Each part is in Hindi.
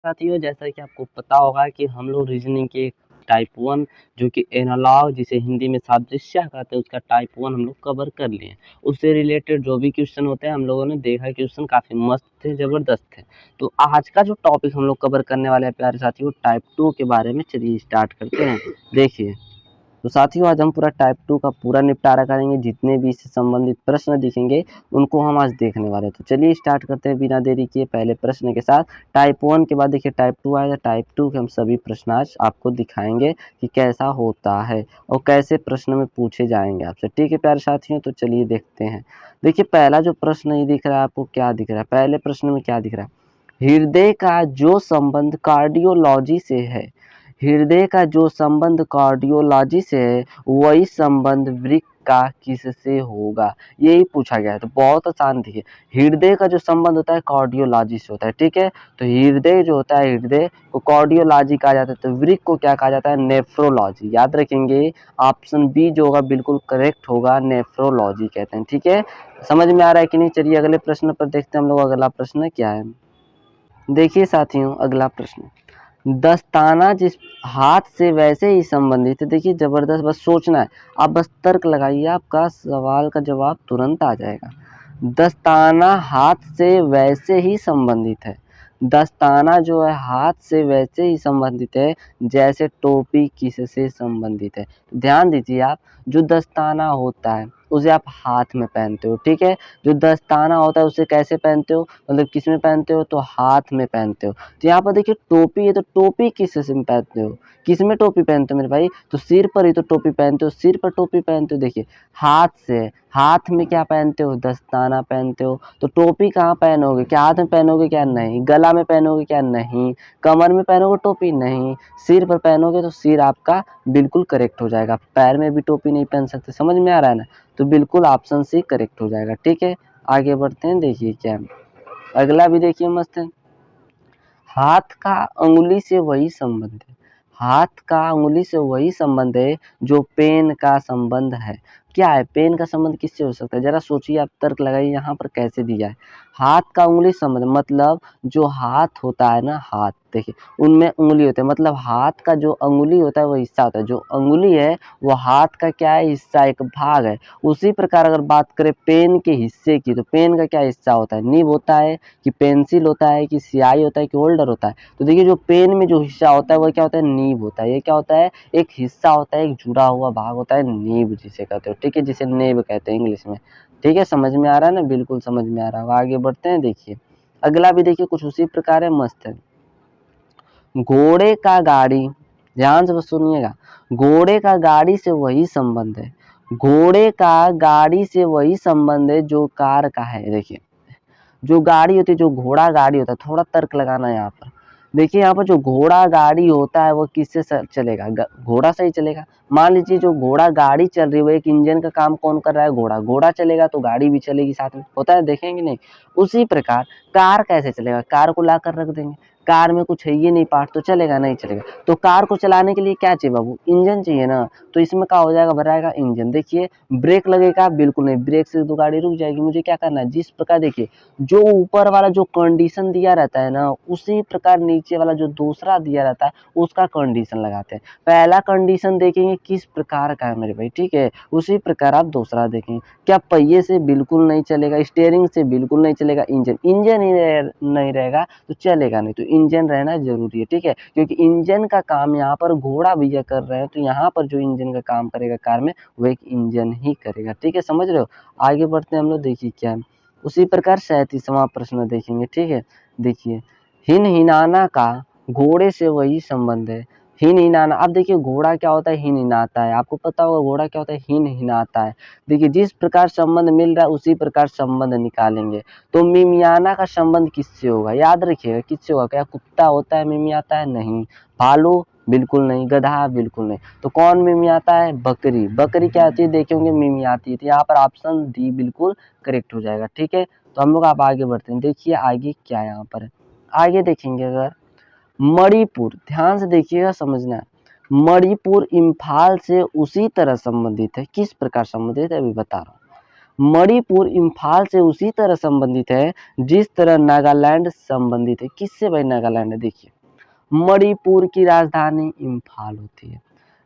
साथियों, जैसा कि आपको पता होगा कि हम लोग रीजनिंग के टाइप 1 जो कि एनालॉग जिसे हिंदी में सादृश्य कहते हैं उसका टाइप 1 हम लोग कवर कर लिए। उससे रिलेटेड जो भी क्वेश्चन होते हैं हम लोगों ने देखा क्वेश्चन काफ़ी मस्त थे, ज़बरदस्त थे। तो आज का जो टॉपिक हम लोग कवर करने वाले हैं प्यारे साथियों टाइप 2 के बारे में, चलिए स्टार्ट करते हैं। देखिए तो साथियों आज हम पूरा टाइप 2 का पूरा निपटारा करेंगे, जितने भी इससे संबंधित प्रश्न दिखेंगे उनको हम आज देखने वाले हैं। तो चलिए स्टार्ट करते हैं बिना देरी किए पहले प्रश्न के साथ। टाइप 1 के बाद देखिए टाइप 2 आएगा। टाइप 2 के हम सभी प्रश्न आज आपको दिखाएंगे कि कैसा होता है और कैसे प्रश्न में पूछे जाएंगे आपसे। ठीक है प्यारे साथियों, तो चलिए देखते हैं। देखिए पहला जो प्रश्न ये दिख रहा है आपको, क्या दिख रहा है? पहले प्रश्न में क्या दिख रहा है? हृदय का जो संबंध कार्डियोलॉजी से है, हृदय का जो संबंध कार्डियोलॉजी से है वही संबंध वृक्क का किससे होगा? यही पूछा गया है। तो बहुत आसान देखिए, हृदय का जो संबंध होता है कार्डियोलॉजी से होता है। ठीक है, तो हृदय जो होता है हृदय को कार्डियोलॉजी कहा जाता है, तो वृक्क को क्या कहा जाता है? नेफ्रोलॉजी। याद रखेंगे, ऑप्शन बी जो होगा बिल्कुल करेक्ट होगा, नेफ्रोलॉजी कहते हैं। ठीक है, समझ में आ रहा है कि नहीं? चलिए अगले प्रश्न पर देखते हैं हम लोग। अगला प्रश्न क्या है? देखिए साथियों अगला प्रश्न, दस्ताना जिस हाथ से वैसे ही संबंधित है। देखिए जबरदस्त, बस सोचना है, आप बस तर्क लगाइए, आपका सवाल का जवाब तुरंत आ जाएगा। दस्ताना हाथ से वैसे ही संबंधित है। दस्ताना जो है हाथ से वैसे ही संबंधित है जैसे टोपी किससे संबंधित है। ध्यान दीजिए आप, जो दस्ताना होता है उसे आप हाथ में पहनते हो। ठीक है, जो दस्ताना होता है उसे कैसे पहनते हो, मतलब किस में पहनते हो? तो हाथ में पहनते हो। तो यहाँ पर देखिए टोपी है, तो टोपी किस में पहनते हो? किस में टोपी पहनते हो मेरे भाई? तो सिर पर ही तो टोपी पहनते हो, सिर पर टोपी पहनते हो। देखिए हाथ से, हाथ में क्या पहनते हो? दस्ताना पहनते हो। तो टोपी कहाँ पहनोगे? क्या हाथ में पहनोगे? क्या नहीं। गला में पहनोगे? क्या नहीं। कमर में पहनोगे टोपी? नहीं। सिर पर पहनोगे तो सिर आपका बिल्कुल करेक्ट हो जाएगा। पैर में भी टोपी नहीं पहन सकते। समझ में आ रहा है ना? तो बिल्कुल ऑप्शन सी करेक्ट हो जाएगा। ठीक है, आगे बढ़ते हैं। देखिए क्या अगला भी देखिए मस्त है। हाथ का अंगुली से वही संबंध है, हाथ का अंगुली से वही संबंध है जो पेन का संबंध है। क्या है पेन का संबंध? किससे हो सकता है? जरा सोचिए, आप तर्क लगाइए यहाँ पर कैसे दिया है। हाथ का अंगुली संबंध मतलब जो हाथ होता है ना, हाथ देखिए उनमें उंगली होते हैं, मतलब हाथ का जो अंगुली होता है वो हिस्सा होता है। जो अंगुली है वो हाथ का क्या है? हिस्सा, एक भाग है। उसी प्रकार अगर बात करें पेन के हिस्से की, तो पेन का क्या हिस्सा होता है? निब होता है कि पेंसिल होता है कि स्याही होता है कि होल्डर होता है? तो देखिए जो पेन में जो हिस्सा होता है वो क्या होता है? नीब होता है। ये क्या होता है? एक हिस्सा होता है, एक जुड़ा हुआ भाग होता है, नीब जिसे कहते हो। ठीक है, जिसे नेब कहते हैं इंग्लिश में। ठीक है, समझ में आ रहा है ना? बिल्कुल समझ में आ रहा है। आगे बढ़ते हैं। देखिए अगला भी देखिए कुछ उसी प्रकार है, मस्त है। घोड़े का गाड़ी, ध्यान से बस सुनिएगा, घोड़े का गाड़ी से वही संबंध है, घोड़े का गाड़ी से वही संबंध है जो कार का है। देखिए जो गाड़ी होती है, जो घोड़ा गाड़ी होता है, थोड़ा तर्क लगाना है यहाँ पर। देखिए यहाँ पर जो घोड़ा गाड़ी होता है वो किससे चलेगा? घोड़ा से ही चलेगा। मान लीजिए जो घोड़ा गाड़ी चल रही है वो एक इंजन का काम कौन कर रहा है? घोड़ा। घोड़ा चलेगा तो गाड़ी भी चलेगी साथ में, होता है, देखेंगे नहीं? उसी प्रकार कार कैसे चलेगा? कार को ला कर रख देंगे, कार में कुछ है ये नहीं पार्ट, तो चलेगा नहीं चलेगा। तो कार को चलाने के लिए क्या चाहिए बाबू? इंजन चाहिए ना। तो इसमें क्या हो जाएगा? भराएगा इंजन। देखिए ब्रेक लगेगा? बिल्कुल नहीं, ब्रेक से तो गाड़ी रुक जाएगी। मुझे क्या करना है? जिस प्रकार देखिए जो ऊपर वाला जो कंडीशन दिया रहता है ना, उसी प्रकार नीचे वाला जो दूसरा दिया रहता है उसका कंडीशन लगाते हैं। पहला कंडीशन देखेंगे किस प्रकार का है मेरे भाई, ठीक है, उसी प्रकार आप दूसरा देखेंगे। क्या पहिए से बिल्कुल नहीं चलेगा, स्टीयरिंग से बिल्कुल नहीं चलेगा, इंजन इंजन ही नहीं रहेगा तो चलेगा नहीं। तो इंजन रहना जरूरी है। ठीक है, क्योंकि इंजन का काम यहाँ पर घोड़ा भैया कर रहे हैं, तो यहाँ पर जो इंजन का काम करेगा कार में वो एक इंजन ही करेगा। ठीक है, समझ रहे हो? आगे बढ़ते हैं हम लोग। देखिए क्या है, उसी प्रकार 37वां प्रश्न देखेंगे। ठीक है, देखिए हिन हिनाना का घोड़े से वही संबंध है। हिन हिनाना, अब देखिए घोड़ा क्या होता है? हिन हिनाता है। आपको पता होगा घोड़ा क्या होता है? हिन हिनाता है। देखिए जिस प्रकार संबंध मिल रहा है उसी प्रकार संबंध निकालेंगे। तो मिमियाना का संबंध किससे होगा? याद रखिएगा किससे होगा। क्या कुत्ता होता है मिमियाता है? नहीं। भालू? बिल्कुल नहीं। गधा? बिल्कुल नहीं। तो कौन मिमियाता है? बकरी। बकरी क्या आती है? देखेंगे मिमियाती है। तो यहाँ पर ऑप्शन डी बिल्कुल करेक्ट हो जाएगा। ठीक है, तो हम लोग आप आगे बढ़ते हैं। देखिए आगे क्या है यहाँ पर, आगे देखेंगे अगर मणिपुर, ध्यान से देखिएगा, समझना है। मणिपुर इम्फाल से उसी तरह संबंधित है। किस प्रकार संबंधित है अभी बता रहा हूँ। मणिपुर इम्फाल से उसी तरह संबंधित है जिस तरह नागालैंड संबंधित है। किससे भाई नागालैंड है? देखिए मणिपुर की राजधानी इम्फाल होती है।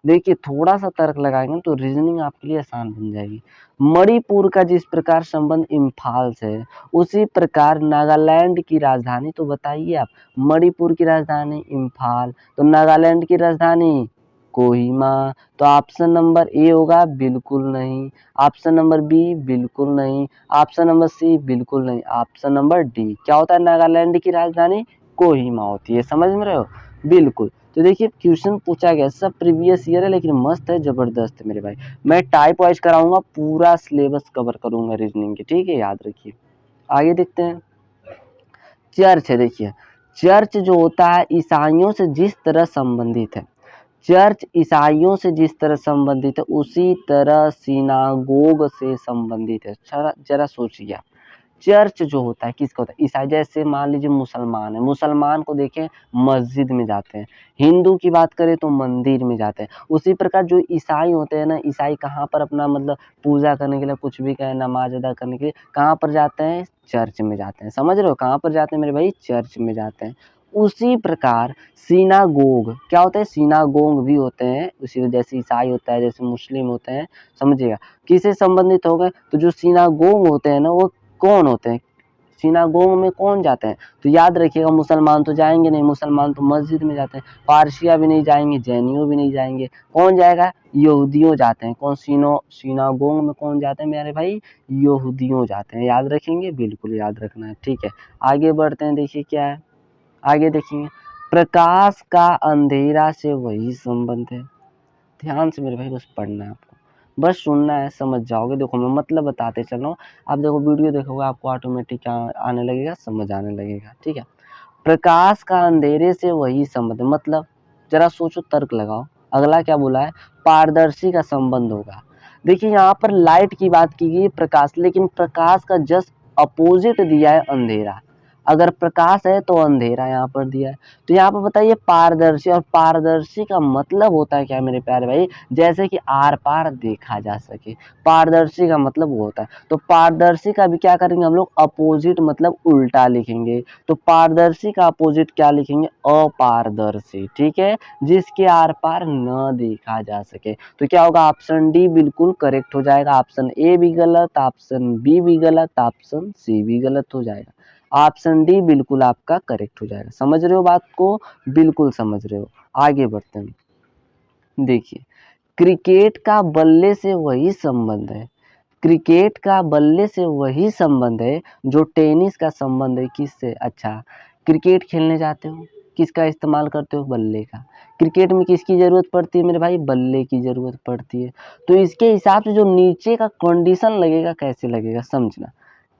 देखिए थोड़ा सा तर्क लगाएंगे तो रीजनिंग आपके लिए आसान बन जाएगी। मणिपुर का जिस प्रकार संबंध इम्फाल से है उसी प्रकार नागालैंड की राजधानी, तो बताइए आप, मणिपुर की राजधानी इम्फाल तो नागालैंड की राजधानी कोहिमा। तो ऑप्शन नंबर ए होगा बिल्कुल नहीं, ऑप्शन नंबर बी बिल्कुल नहीं, ऑप्शन नंबर सी बिल्कुल नहीं, ऑप्शन नंबर डी क्या होता है? नागालैंड की राजधानी कोहिमा होती है। समझ में रहे हो? बिल्कुल। तो देखिए क्वेश्चन पूछा गया सब प्रीवियस ईयर है लेकिन मस्त है, जबरदस्त है मेरे भाई। मैं टाइप वाइज कराऊंगा, पूरा सिलेबस कवर करूंगा रीजनिंग के, ठीक है, याद रखिए। आगे देखते हैं। चर्च है, देखिए चर्च जो होता है ईसाइयों से जिस तरह संबंधित है, चर्च ईसाइयों से जिस तरह संबंधित है उसी तरह सिनागोग से संबंधित है। जरा सोचिए, चर्च जो होता है किसका होता है? ईसाई। जैसे मान लीजिए मुसलमान है, मुसलमान को देखें मस्जिद में जाते हैं, हिंदू की बात करें तो मंदिर में जाते हैं। उसी प्रकार जो ईसाई होते हैं ना, ईसाई कहाँ पर अपना मतलब पूजा करने के लिए, कुछ भी कहें, नमाज अदा करने के लिए कहाँ पर जाते हैं? चर्च में जाते हैं। समझ रहे हो? कहाँ पर जाते हैं मेरे भाई? चर्च में जाते हैं। उसी प्रकार सिनागोग क्या होते हैं? सिनागोग भी होते हैं उसी, जैसे ईसाई होता है, जैसे मुस्लिम होते हैं। समझिएगा किससे संबंधित हो गए? तो जो सिनागोग होते हैं ना वो कौन होते हैं? सिनागोग में कौन जाते हैं? तो याद रखिएगा मुसलमान तो जाएंगे नहीं, मुसलमान तो मस्जिद में जाते हैं। पारसिया भी नहीं जाएंगे, जैनियों भी नहीं जाएंगे। कौन जाएगा? यहूदियों जाते हैं। कौन? सिनागोग में कौन जाते हैं मेरे भाई? यहूदियों जाते हैं। याद रखेंगे? बिल्कुल याद रखना है, ठीक है। आगे बढ़ते हैं, देखिए क्या है आगे देखेंगे। प्रकाश का अंधेरा से वही संबंध है। ध्यान से मेरे भाई बस पढ़ना है आपको, बस सुनना है, समझ जाओगे। देखो मैं मतलब बताते चल रहा हूँ, आप देखो वीडियो देखोगे आपको ऑटोमेटिक आने लगेगा, समझ आने लगेगा, ठीक है। प्रकाश का अंधेरे से वही संबंध, मतलब जरा सोचो, तर्क लगाओ। अगला क्या बोला है? पारदर्शी का संबंध होगा। देखिए यहाँ पर लाइट की बात की गई, प्रकाश, लेकिन प्रकाश का जस्ट अपोजिट दिया है अंधेरा। अगर प्रकाश है तो अंधेरा यहाँ पर दिया है। तो यहाँ पर बताइए पारदर्शी, और पारदर्शी का मतलब होता है क्या मेरे प्यारे भाई? जैसे कि आर पार देखा जा सके, पारदर्शी का मतलब वो होता है। तो पारदर्शी का भी क्या करेंगे हम लोग? अपोजिट, मतलब उल्टा लिखेंगे। तो पारदर्शी का अपोजिट क्या लिखेंगे? अपारदर्शी, ठीक है, जिसके आर पार न देखा जा सके। तो क्या होगा? ऑप्शन डी बिल्कुल करेक्ट हो जाएगा। ऑप्शन ए भी गलत, ऑप्शन बी भी गलत, ऑप्शन सी भी गलत हो जाएगा। ऑप्शन डी बिल्कुल आपका करेक्ट हो जाएगा। समझ रहे हो बात को? बिल्कुल समझ रहे हो। आगे बढ़ते हैं। देखिए क्रिकेट का बल्ले से वही संबंध है, क्रिकेट का बल्ले से वही संबंध है जो टेनिस का संबंध है। किससे? अच्छा, क्रिकेट खेलने जाते हो, किसका इस्तेमाल करते हो? बल्ले का। क्रिकेट में किसकी जरूरत पड़ती है मेरे भाई? बल्ले की जरूरत पड़ती है। तो इसके हिसाब से जो नीचे का कंडीशन लगेगा, कैसे लगेगा समझना।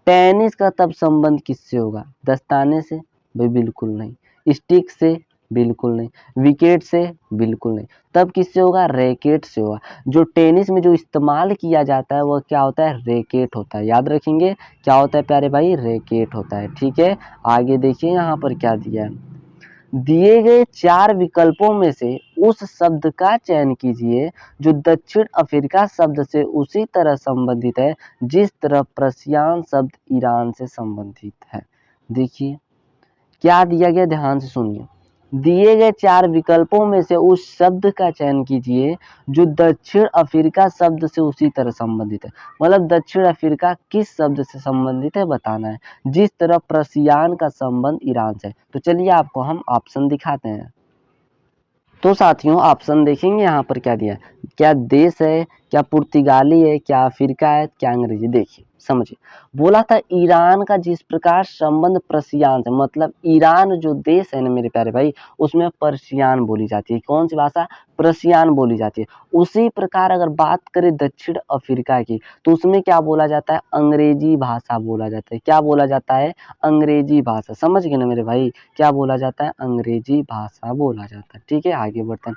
टेनिस का तब संबंध किससे होगा? दस्ताने से? भाई बिल्कुल नहीं। स्टिक से? बिल्कुल नहीं। विकेट से? बिल्कुल नहीं। तब किससे होगा? रैकेट से होगा। जो टेनिस में जो इस्तेमाल किया जाता है वह क्या होता है? रैकेट होता है। याद रखेंगे क्या होता है प्यारे भाई? रैकेट होता है, ठीक है। आगे देखिए यहाँ पर क्या दिया है। दिए गए 4 विकल्पों में से उस शब्द का चयन कीजिए जो दक्षिण अफ्रीका शब्द से उसी तरह संबंधित है जिस तरह पर्शियन शब्द ईरान से संबंधित है। देखिए क्या दिया गया, ध्यान से सुनिए। दिए गए 4 विकल्पों में से उस शब्द का चयन कीजिए जो दक्षिण अफ्रीका शब्द से उसी तरह संबंधित है। मतलब दक्षिण अफ्रीका किस शब्द से संबंधित है बताना है, जिस तरह पर्शियन का संबंध ईरान से। तो चलिए आपको हम ऑप्शन दिखाते हैं। तो साथियों ऑप्शन देखेंगे यहाँ पर क्या दिया है, क्या देश है, क्या पुर्तगाली है, क्या अफ्रीका है, क्या अंग्रेजी। देखिए समझिए, बोला था ईरान का जिस प्रकार संबंध पर्शियन से, मतलब ईरान जो देश है ना मेरे प्यारे भाई, उसमें पर्शियन बोली जाती है। कौन सी भाषा? पर्शियन बोली जाती है। उसी प्रकार अगर बात करें दक्षिण अफ्रीका की, तो उसमें क्या बोला जाता है? अंग्रेजी भाषा बोला जाता है। क्या बोला जाता है? अंग्रेजी भाषा। समझ गए ना मेरे भाई? क्या बोला जाता है? अंग्रेजी भाषा बोला जाता है, ठीक है। आगे बढ़ते हैं।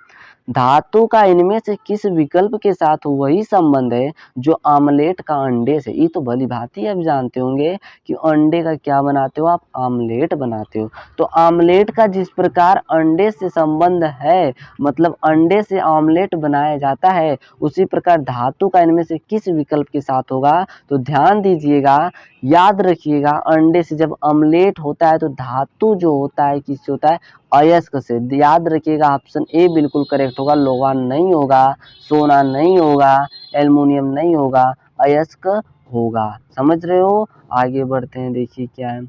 धातु का इनमें से किस विकल्प के साथ वही संबंध है जो आमलेट का अंडे से। ये तो भली भांति आप जानते होंगे कि अंडे का क्या बनाते हो आप, आमलेट बनाते हो। तो आमलेट का जिस प्रकार अंडे से संबंध है, मतलब अंडे से आमलेट बनाया जाता है, उसी प्रकार धातु का इनमें से किस विकल्प के साथ होगा, तो ध्यान दीजिएगा, याद रखिएगा, अंडे से जब आमलेट होता है तो धातु जो होता है किससे होता है, अयस्क से। याद रखिएगा ऑप्शन ए बिल्कुल करेक्ट होगा, लोहा नहीं होगा, सोना नहीं होगा, एल्युमिनियम नहीं होगा, अयस्क होगा। समझ रहे हो? आगे बढ़ते हैं, देखिए क्या है,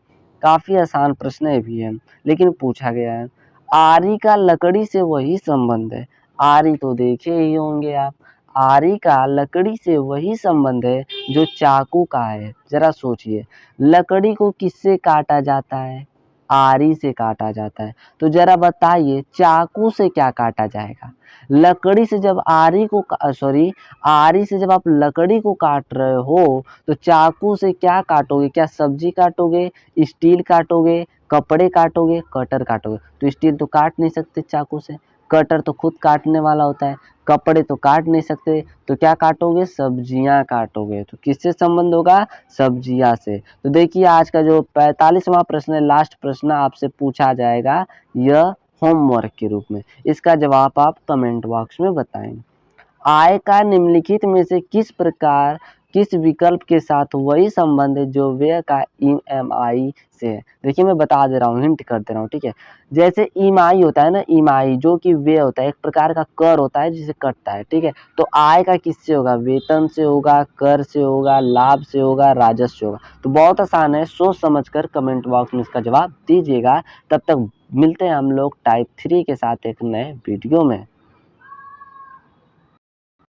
काफी आसान प्रश्न है भी है, लेकिन पूछा गया है। आरी का लकड़ी से वही संबंध है, आरी तो देखे ही होंगे आप, आरी का लकड़ी से वही संबंध है जो चाकू का है। जरा सोचिए, लकड़ी को किससे काटा जाता है, आरी से काटा जाता है। तो जरा बताइए चाकू से क्या काटा जाएगा, लकड़ी से जब आरी को सॉरी आरी से जब आप लकड़ी को काट रहे हो तो चाकू से क्या काटोगे, क्या सब्जी काटोगे, स्टील काटोगे, कपड़े काटोगे, कटर काटोगे। तो स्टील तो काट नहीं सकते चाकू से, कटर तो खुद काटने वाला होता है, कपड़े तो काट नहीं सकते, तो क्या काटोगे, सब्जियां काटोगे। तो किससे संबंध होगा, सब्जियां से। तो देखिए आज का जो 45वां प्रश्न है, लास्ट प्रश्न आपसे पूछा जाएगा, यह होमवर्क के रूप में, इसका जवाब आप कमेंट बॉक्स में बताएं। आय का निम्नलिखित में से किस प्रकार, किस विकल्प के साथ वही संबंध है जो व्यय का ईएमआई से है। देखिए मैं बता दे रहा हूँ, हिंट कर दे रहा हूँ, ठीक है। जैसे ईएमआई होता है ना, ईएमआई जो कि व्यय होता है, एक प्रकार का कर होता है जिसे कटता है, ठीक है। तो आय का किससे होगा, वेतन से होगा, कर से होगा, लाभ से होगा, राजस्व से होगा। तो बहुत आसान है, सोच समझकर कमेंट बॉक्स में इसका जवाब दीजिएगा। तब तक मिलते हैं हम लोग टाइप 3 के साथ एक नए वीडियो में।